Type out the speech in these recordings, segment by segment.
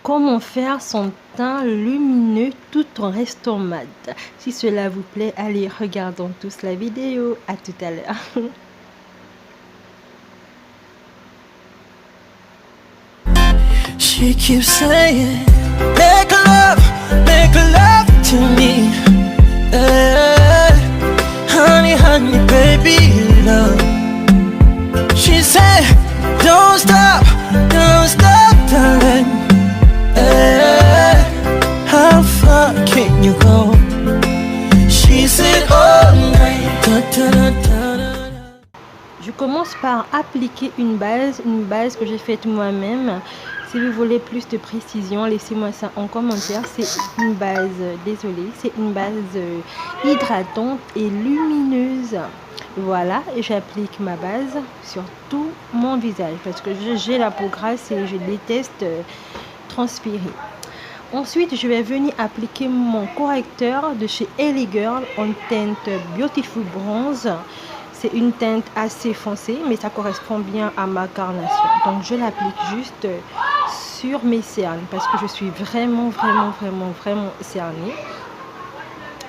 Comment faire son teint lumineux tout en restant mat? Si cela vous plaît, allez, regardons tous la vidéo. À tout à l'heure. She keeps saying, make love to me. Honey, honey, baby, love. She said, don't stop, darling. How far can you go? She said, all night. Je commence par appliquer une base que j'ai faite moi-même. Si vous voulez plus de précision, laissez-moi ça en commentaire. C'est une base, désolée, c'est une base hydratante et lumineuse. Voilà, et j'applique ma base sur tout mon visage parce que j'ai la peau grasse et je déteste transpirer. Ensuite, je vais venir appliquer mon correcteur de chez LA Girl en teinte Beautiful Bronze. C'est une teinte assez foncée, mais ça correspond bien à ma carnation. Donc, je l'applique juste sur mes cernes parce que je suis vraiment cernée.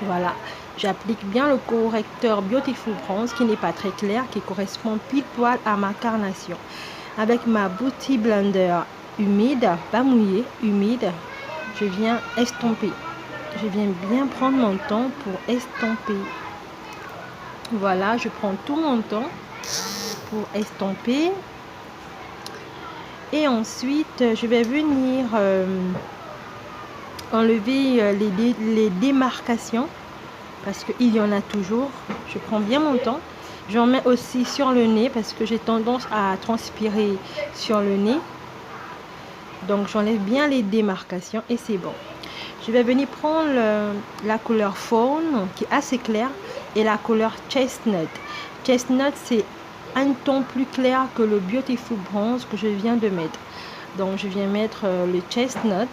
Voilà, j'applique bien le correcteur Beautiful Bronze qui n'est pas très clair, qui correspond pile poil à ma carnation. Avec ma Beauty Blender humide, pas mouillée, humide, je viens estomper. Je viens bien prendre mon temps pour estomper. Voilà, je prends tout mon temps pour estomper. Et ensuite, je vais venir enlever les démarcations parce qu'il y en a toujours. Je prends bien mon temps. J'en mets aussi sur le nez parce que j'ai tendance à transpirer sur le nez. Donc, j'enlève bien les démarcations et c'est bon. Je vais venir prendre la couleur Fawn qui est assez claire et la couleur Chestnut. Chestnut, c'est un ton plus clair que le Beautiful Bronze que je viens de mettre. Donc, je viens mettre le Chestnut.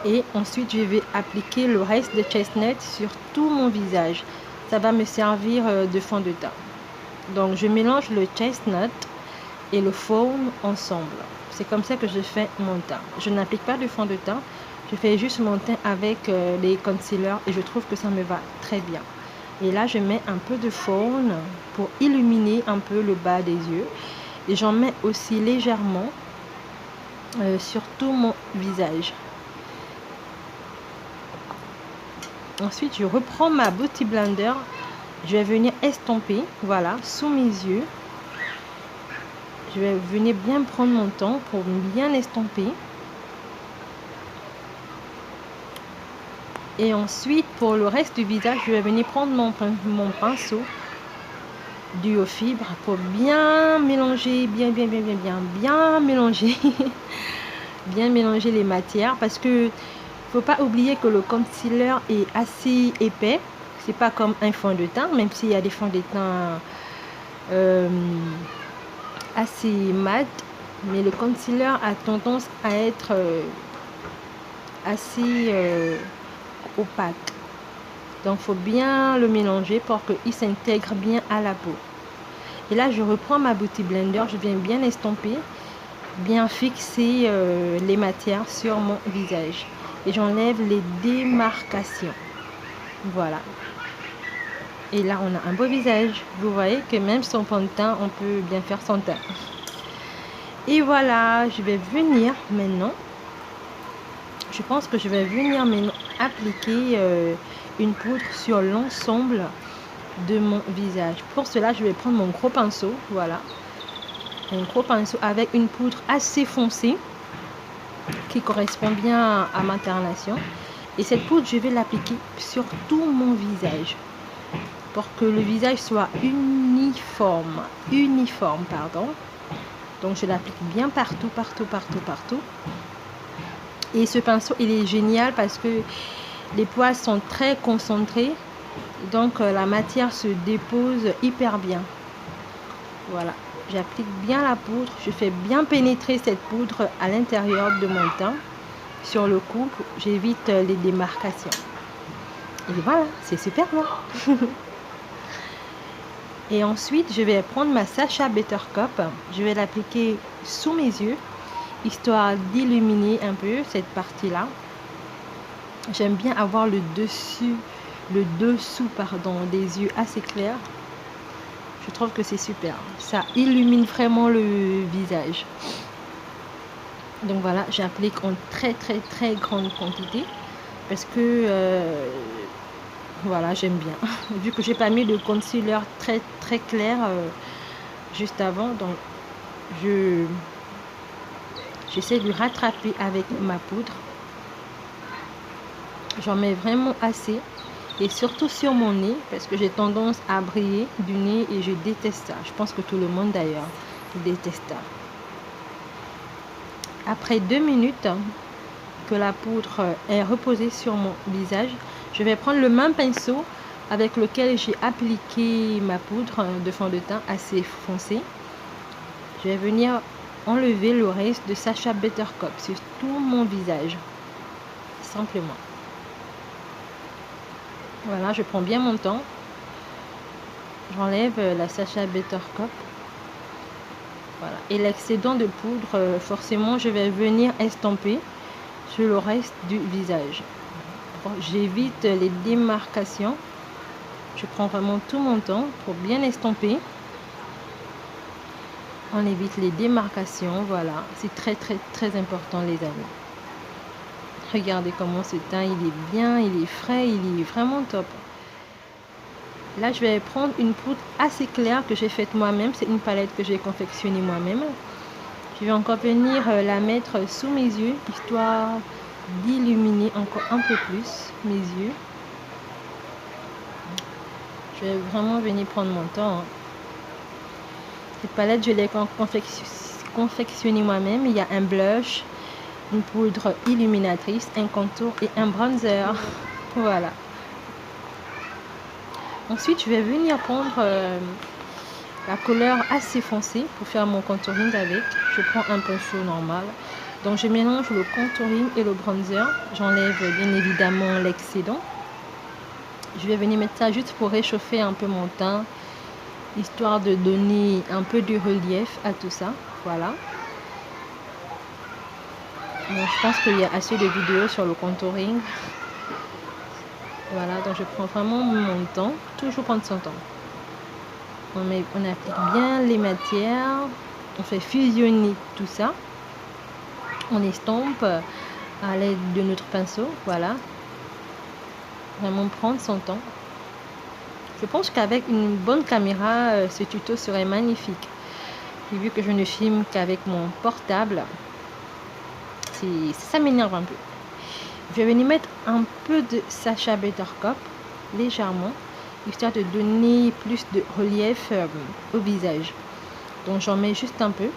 Et ensuite, je vais appliquer le reste de Chestnut sur tout mon visage. Ça va me servir de fond de teint. Donc, je mélange le Chestnut et le Fawn ensemble. C'est comme ça que je fais mon teint. Je n'applique pas de fond de teint. Je fais juste mon teint avec les concealers et je trouve que ça me va très bien. Et là, je mets un peu de Fawn pour illuminer un peu le bas des yeux. Et j'en mets aussi légèrement sur tout mon visage. Ensuite, je reprends ma Beauty Blender. Je vais venir estomper, voilà, sous mes yeux. Je vais venir bien prendre mon temps pour bien estomper. Et ensuite, pour le reste du visage, je vais venir prendre mon pinceau Duo Fibre pour bien mélanger, bien mélanger, bien mélanger les matières parce que faut pas oublier que le concealer est assez épais. C'est pas comme un fond de teint, même s'il y a des fonds de teint assez mat, mais le concealer a tendance à être assez opaque. Donc faut bien le mélanger pour qu'il s'intègre bien à la peau. Et là je reprends ma Beauty Blender, je viens bien estomper, bien fixer les matières sur mon visage et j'enlève les démarcations. Voilà. Et là, on a un beau visage. Vous voyez que même sans fond de teint, on peut bien faire son teint. Et voilà, je vais venir maintenant. Je pense que je vais venir maintenant appliquer une poudre sur l'ensemble de mon visage. Pour cela, je vais prendre mon gros pinceau. Voilà. Un gros pinceau avec une poudre assez foncée qui correspond bien à ma carnation. Et cette poudre, je vais l'appliquer sur tout mon visage. Pour que le visage soit uniforme, pardon. Donc je l'applique bien partout. Et ce pinceau, il est génial parce que les poils sont très concentrés, donc la matière se dépose hyper bien. Voilà, j'applique bien la poudre, je fais bien pénétrer cette poudre à l'intérieur de mon teint, sur le cou, j'évite les démarcations. Et voilà, c'est super bon. Et ensuite, je vais prendre ma Sacha Buttercup. Je vais l'appliquer sous mes yeux histoire d'illuminer un peu cette partie-là. J'aime bien avoir le dessous pardon, des yeux assez clairs. Je trouve que c'est super. Ça illumine vraiment le visage. Donc voilà, j'applique en très grande quantité parce que voilà, j'aime bien. Vu que j'ai pas mis de concealer très clair juste avant, donc j'essaie de rattraper avec ma poudre. J'en mets vraiment assez. Et surtout sur mon nez, parce que j'ai tendance à briller du nez et je déteste ça. Je pense que tout le monde d'ailleurs déteste ça. Après 2 minutes que la poudre est reposée sur mon visage, je vais prendre le même pinceau avec lequel j'ai appliqué ma poudre de fond de teint assez foncé. Je vais venir enlever le reste de Sacha Buttercup sur tout mon visage, simplement. Voilà, je prends bien mon temps. J'enlève la Sacha Buttercup. Voilà. Et l'excédent de poudre, forcément, je vais venir estomper sur le reste du visage. Bon, j'évite les démarcations. Je prends vraiment tout mon temps pour bien estomper. On évite les démarcations. Voilà, c'est très important, les amis. Regardez comment ce teint, il est bien, il est frais, il est vraiment top. Là, je vais prendre une poudre assez claire que j'ai faite moi-même. C'est une palette que j'ai confectionnée moi-même. Je vais encore venir la mettre sous mes yeux, histoire d'illuminer encore un peu plus mes yeux. Je vais vraiment venir prendre mon temps. Cette palette, je l'ai confectionnée moi-même. Il y a un blush, une poudre illuminatrice, un contour et un bronzer. Voilà. Ensuite, je vais venir prendre la couleur assez foncée pour faire mon contouring avec. Je prends un pinceau normal. Donc, je mélange le contouring et le bronzer. J'enlève bien évidemment l'excédent. Je vais venir mettre ça juste pour réchauffer un peu mon teint, histoire de donner un peu de relief à tout ça. Voilà. Bon, je pense qu'il y a assez de vidéos sur le contouring. Voilà, donc je prends vraiment mon temps, toujours prendre son temps. On applique bien les matières, on fait fusionner tout ça. On estompe à l'aide de notre pinceau, voilà. Vraiment prendre son temps. Je pense qu'avec une bonne caméra, ce tuto serait magnifique. Et vu que je ne filme qu'avec mon portable, ça m'énerve un peu. Je vais venir mettre un peu de Sacha Buttercup, légèrement, histoire de donner plus de relief au visage. Donc j'en mets juste un peu.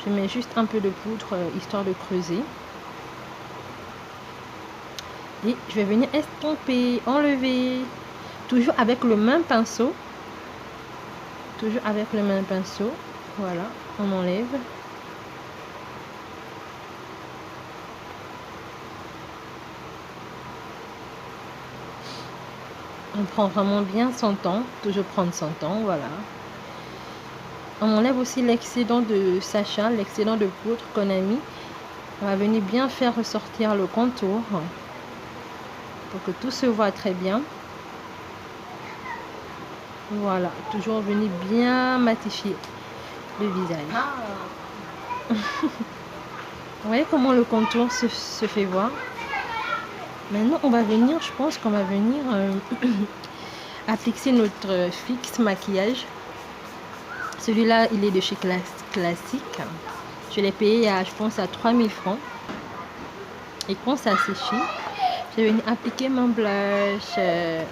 Je mets juste un peu de poudre, histoire de creuser. Et je vais venir estomper, enlever, toujours avec le même pinceau. Toujours avec le même pinceau. Voilà, on enlève. On prend vraiment bien son temps, toujours prendre son temps, voilà. On enlève aussi l'excédent de Sacha, l'excédent de poudre qu'on a mis. On va venir bien faire ressortir le contour pour que tout se voit très bien. Voilà, toujours venir bien matifier le visage. Vous voyez comment le contour se fait voir. Maintenant, on va venir, je pense qu'on va venir appliquer notre fixe maquillage. Celui-là, il est de chez Classique. Je l'ai payé, je pense, à 3000 francs. Et quand ça a séché, je vais venir appliquer mon blush.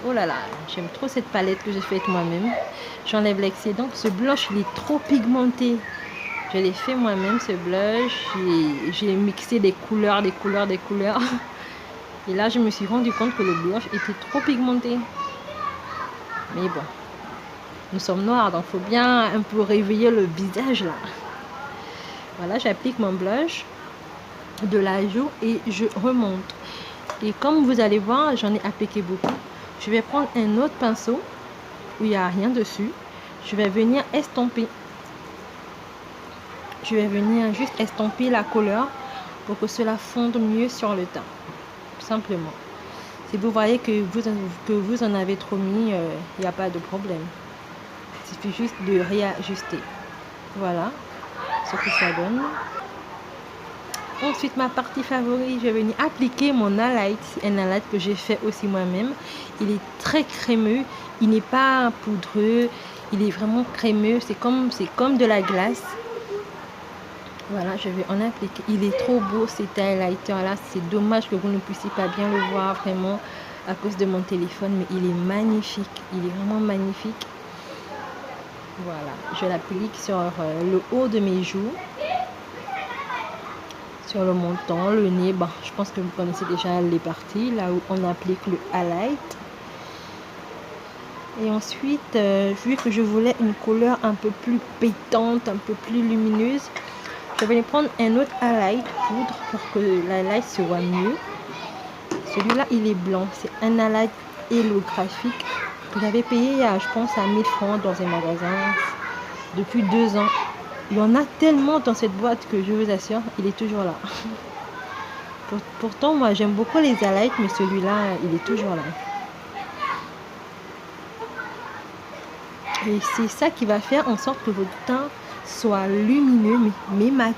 Oh là là, j'aime trop cette palette que j'ai faite moi-même. J'enlève l'excédent. Ce blush, il est trop pigmenté. Je l'ai fait moi-même, ce blush. J'ai mixé des couleurs. Et là, je me suis rendu compte que le blush était trop pigmenté. Mais bon, nous sommes noirs, donc il faut bien un peu réveiller le visage là. Voilà, j'applique mon blush de la joue et je remonte. Et comme vous allez voir, j'en ai appliqué beaucoup. Je vais prendre un autre pinceau où il n'y a rien dessus. Je vais venir estomper. je vais venir juste estomper la couleur pour que cela fonde mieux sur le teint, tout simplement. Si vous voyez que vous en avez trop mis, il n'y a pas de problème. Il suffit juste de réajuster. Voilà ce que ça donne. Ensuite, ma partie favorite, je vais venir appliquer mon highlight. Un highlight que j'ai fait aussi moi-même. Il est très crémeux. Il n'est pas poudreux. Il est vraiment crémeux. C'est comme de la glace. Voilà, je vais en appliquer. Il est trop beau cet highlighter là. C'est dommage que vous ne puissiez pas bien le voir vraiment à cause de mon téléphone. Mais il est magnifique. Il est vraiment magnifique. Voilà, je l'applique sur le haut de mes joues. Sur le menton, le nez. Bon, je pense que vous connaissez déjà les parties. Là où on applique le highlight. Et ensuite, vu que je voulais une couleur un peu plus pétante, un peu plus lumineuse, je vais prendre un autre highlight poudre pour que l'highlight se voit mieux. Celui-là, il est blanc. C'est un highlight holographique que j'avais payé, je pense, à 1000 francs dans un magasin depuis 2 ans. Il y en a tellement dans cette boîte que je vous assure, il est toujours là. Pourtant, moi, j'aime beaucoup les highlights, mais celui-là, il est toujours là. Et c'est ça qui va faire en sorte que votre teint soit lumineux mais mat.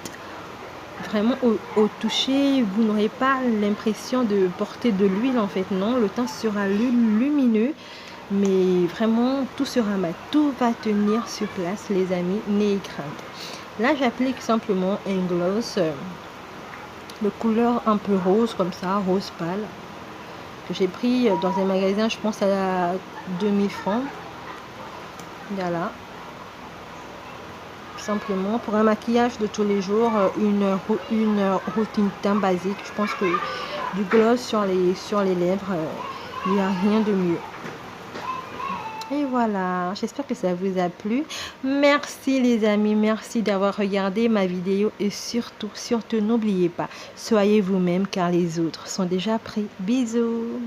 Vraiment au toucher, vous n'aurez pas l'impression de porter de l'huile en fait. Non, le teint sera lumineux, mais vraiment tout sera mat. Tout va tenir sur place les amis, n'ayez crainte. Là j'applique simplement un gloss de couleur un peu rose comme ça, rose pâle, que j'ai pris dans un magasin, je pense à 2000 francs. Voilà, simplement pour un maquillage de tous les jours, une routine teint basique. Je pense que du gloss sur les lèvres, il n'y a rien de mieux. Et voilà, j'espère que ça vous a plu. Merci les amis, merci d'avoir regardé ma vidéo et surtout n'oubliez pas, soyez vous-même car les autres sont déjà prêts. Bisous.